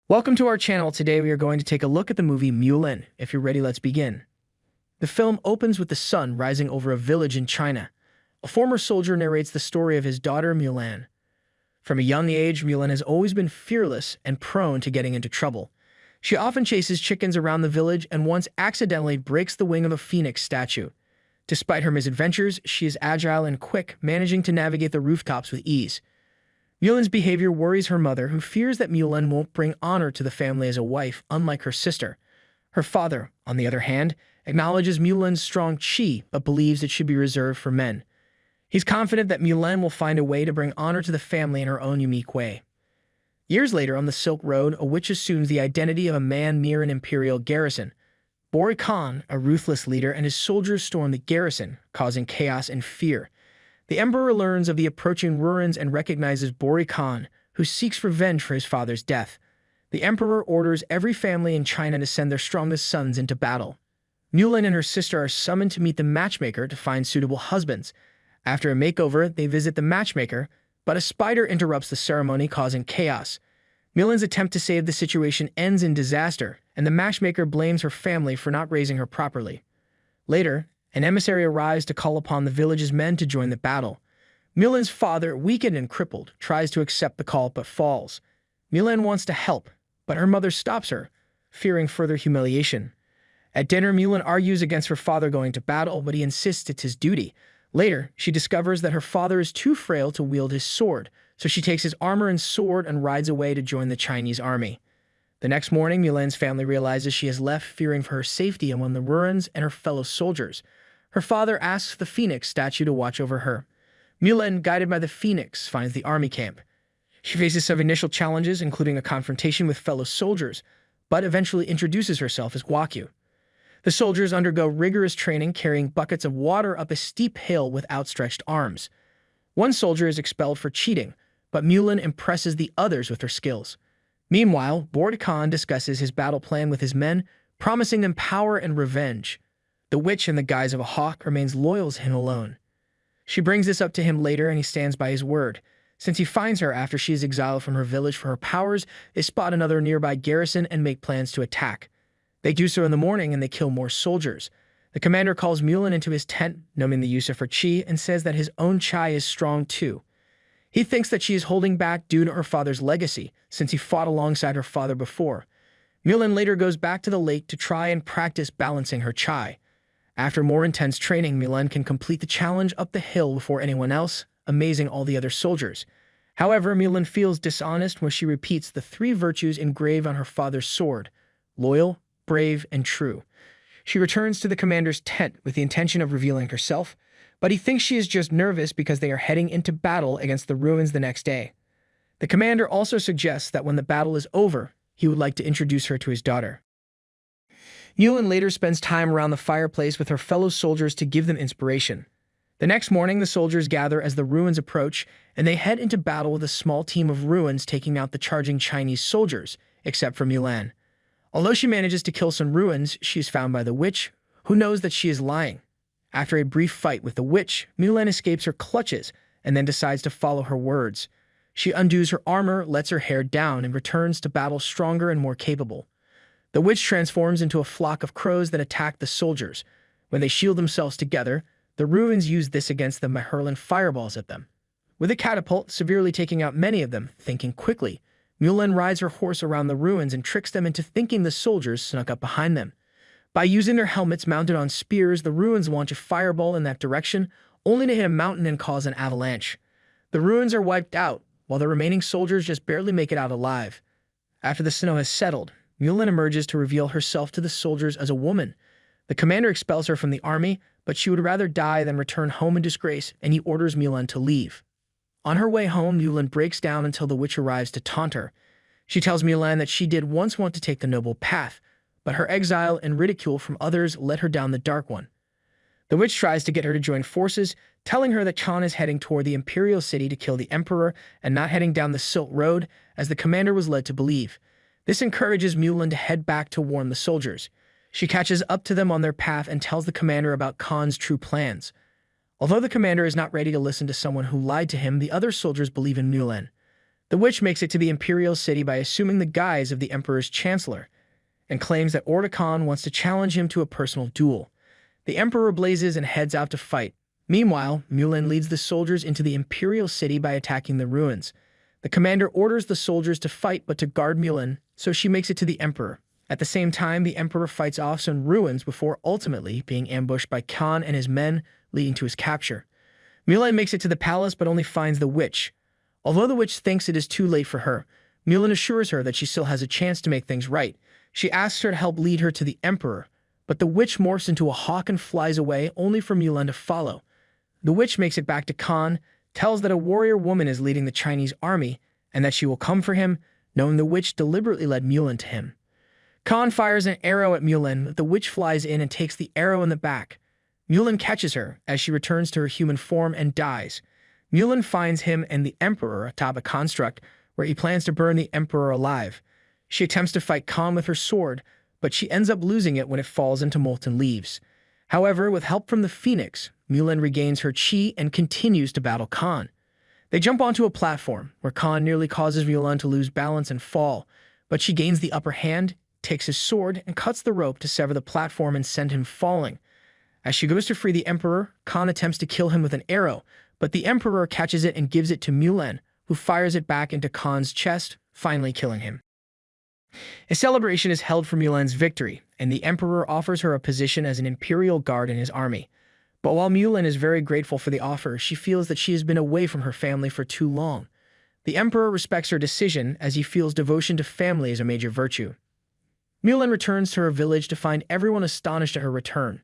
Welcome to our channel. Today we are going to take a look at the movie Mulan. If you're ready, let's begin. The film opens with the sun rising over a village in China. A former soldier narrates the story of his daughter Mulan. From a young age, Mulan has always been fearless and prone to getting into trouble. She often chases chickens around the village and once accidentally breaks the wing of a phoenix statue. Despite her misadventures, she is agile and quick, managing to navigate the rooftops with ease. Mulan's behavior worries her mother, who fears that Mulan won't bring honor to the family as a wife, unlike her sister. Her father, on the other hand, acknowledges Mulan's strong chi, but believes it should be reserved for men. He's confident that Mulan will find a way to bring honor to the family in her own unique way. Years later, on the Silk Road, a witch assumes the identity of a man near an imperial garrison. Bori Khan, a ruthless leader, and his soldiers storm the garrison, causing chaos and fear. The emperor learns of the approaching ruins and recognizes Bori Khan, who seeks revenge for his father's death. The emperor orders every family in China to send their strongest sons into battle. Mulan and her sister are summoned to meet the matchmaker to find suitable husbands. After a makeover, they visit the matchmaker, but a spider interrupts the ceremony, causing chaos. Mulan's attempt to save the situation ends in disaster, and the matchmaker blames her family for not raising her properly. Later, an emissary arrives to call upon the village's men to join the battle. Mulan's father, weakened and crippled, tries to accept the call but falls. Mulan wants to help, but her mother stops her, fearing further humiliation. At dinner, Mulan argues against her father going to battle, but he insists it's his duty. Later, she discovers that her father is too frail to wield his sword, so she takes his armor and sword and rides away to join the Chinese army. The next morning, Mulan's family realizes she has left, fearing for her safety among the ruins and her fellow soldiers. Her father asks the phoenix statue to watch over her. Mulan, guided by the phoenix, finds the army camp. She faces some initial challenges, including a confrontation with fellow soldiers, but eventually introduces herself as Guokyu. The soldiers undergo rigorous training, carrying buckets of water up a steep hill with outstretched arms. One soldier is expelled for cheating, but Mulan impresses the others with her skills. Meanwhile, Bori Khan discusses his battle plan with his men, promising them power and revenge. The witch, in the guise of a hawk, remains loyal to him alone. She brings this up to him later, and he stands by his word. Since he finds her after she is exiled from her village for her powers, they spot another nearby garrison and make plans to attack. They do so in the morning, and they kill more soldiers. The commander calls Mulan into his tent, knowing the use of her chi, and says that his own chi is strong too. He thinks that she is holding back due to her father's legacy, since he fought alongside her father before. Mulan later goes back to the lake to try and practice balancing her chi. After more intense training, Mulan can complete the challenge up the hill before anyone else, amazing all the other soldiers. However, Mulan feels dishonest when she repeats the three virtues engraved on her father's sword: loyal, brave, and true. She returns to the commander's tent with the intention of revealing herself, but he thinks she is just nervous because they are heading into battle against the ruins the next day. The commander also suggests that when the battle is over, he would like to introduce her to his daughter. Mulan later spends time around the fireplace with her fellow soldiers to give them inspiration. The next morning, the soldiers gather as the ruins approach, and they head into battle with a small team of ruins taking out the charging Chinese soldiers, except for Mulan. Although she manages to kill some ruins, she is found by the witch, who knows that she is lying. After a brief fight with the witch, Mulan escapes her clutches and then decides to follow her words. She undoes her armor, lets her hair down, and returns to battle stronger and more capable. The witch transforms into a flock of crows that attack the soldiers. When they shield themselves together, the ruins use this against them by hurling fireballs at them. With a catapult, severely taking out many of them, thinking quickly, Mulan rides her horse around the ruins and tricks them into thinking the soldiers snuck up behind them. By using their helmets mounted on spears, the ruins launch a fireball in that direction, only to hit a mountain and cause an avalanche. The ruins are wiped out, while the remaining soldiers just barely make it out alive. After the snow has settled, Mulan emerges to reveal herself to the soldiers as a woman. The commander expels her from the army, but she would rather die than return home in disgrace, and he orders Mulan to leave. On her way home, Mulan breaks down until the witch arrives to taunt her. She tells Mulan that she did once want to take the noble path, but her exile and ridicule from others led her down the dark one. The witch tries to get her to join forces, telling her that Khan is heading toward the imperial city to kill the emperor and not heading down the Silk Road, as the commander was led to believe. This encourages Mulan to head back to warn the soldiers. She catches up to them on their path and tells the commander about Khan's true plans. Although the commander is not ready to listen to someone who lied to him, the other soldiers believe in Mulan. The witch makes it to the imperial city by assuming the guise of the emperor's chancellor and claims that Khan wants to challenge him to a personal duel. The emperor blazes and heads out to fight. Meanwhile, Mulan leads the soldiers into the imperial city by attacking the ruins. The commander orders the soldiers to fight but to guard Mulan, so she makes it to the emperor. At the same time, the emperor fights off some ruins before ultimately being ambushed by Khan and his men, leading to his capture. Mulan makes it to the palace but only finds the witch. Although the witch thinks it is too late for her, Mulan assures her that she still has a chance to make things right. She asks her to help lead her to the emperor, but the witch morphs into a hawk and flies away, only for Mulan to follow. The witch makes it back to Khan, tells that a warrior woman is leading the Chinese army, and that she will come for him, knowing the witch deliberately led Mulan to him. Khan fires an arrow at Mulan, but the witch flies in and takes the arrow in the back. Mulan catches her as she returns to her human form and dies. Mulan finds him and the emperor atop a construct where he plans to burn the emperor alive. She attempts to fight Khan with her sword, but she ends up losing it when it falls into molten leaves. However, with help from the phoenix, Mulan regains her chi and continues to battle Khan. They jump onto a platform, where Khan nearly causes Mulan to lose balance and fall, but she gains the upper hand, takes his sword, and cuts the rope to sever the platform and send him falling. As she goes to free the emperor, Khan attempts to kill him with an arrow, but the emperor catches it and gives it to Mulan, who fires it back into Khan's chest, finally killing him. A celebration is held for Mulan's victory, and the emperor offers her a position as an imperial guard in his army. But while Mulan is very grateful for the offer, she feels that she has been away from her family for too long. The emperor respects her decision, as he feels devotion to family is a major virtue. Mulan returns to her village to find everyone astonished at her return.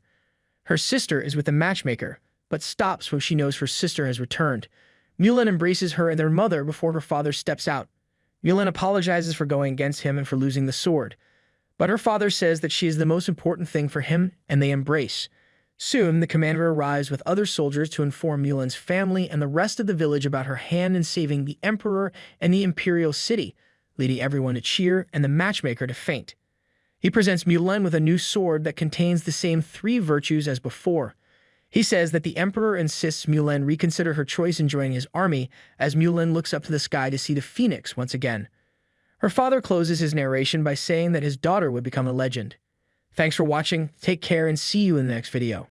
Her sister is with the matchmaker, but stops when she knows her sister has returned. Mulan embraces her and their mother before her father steps out. Mulan apologizes for going against him and for losing the sword, but her father says that she is the most important thing for him, and they embrace. Soon, the commander arrives with other soldiers to inform Mulan's family and the rest of the village about her hand in saving the emperor and the imperial city, leading everyone to cheer and the matchmaker to faint. He presents Mulan with a new sword that contains the same 3 virtues as before. He says that the emperor insists Mulan reconsider her choice in joining his army, as Mulan looks up to the sky to see the phoenix once again. Her father closes his narration by saying that his daughter would become a legend. Thanks for watching, take care, and see you in the next video.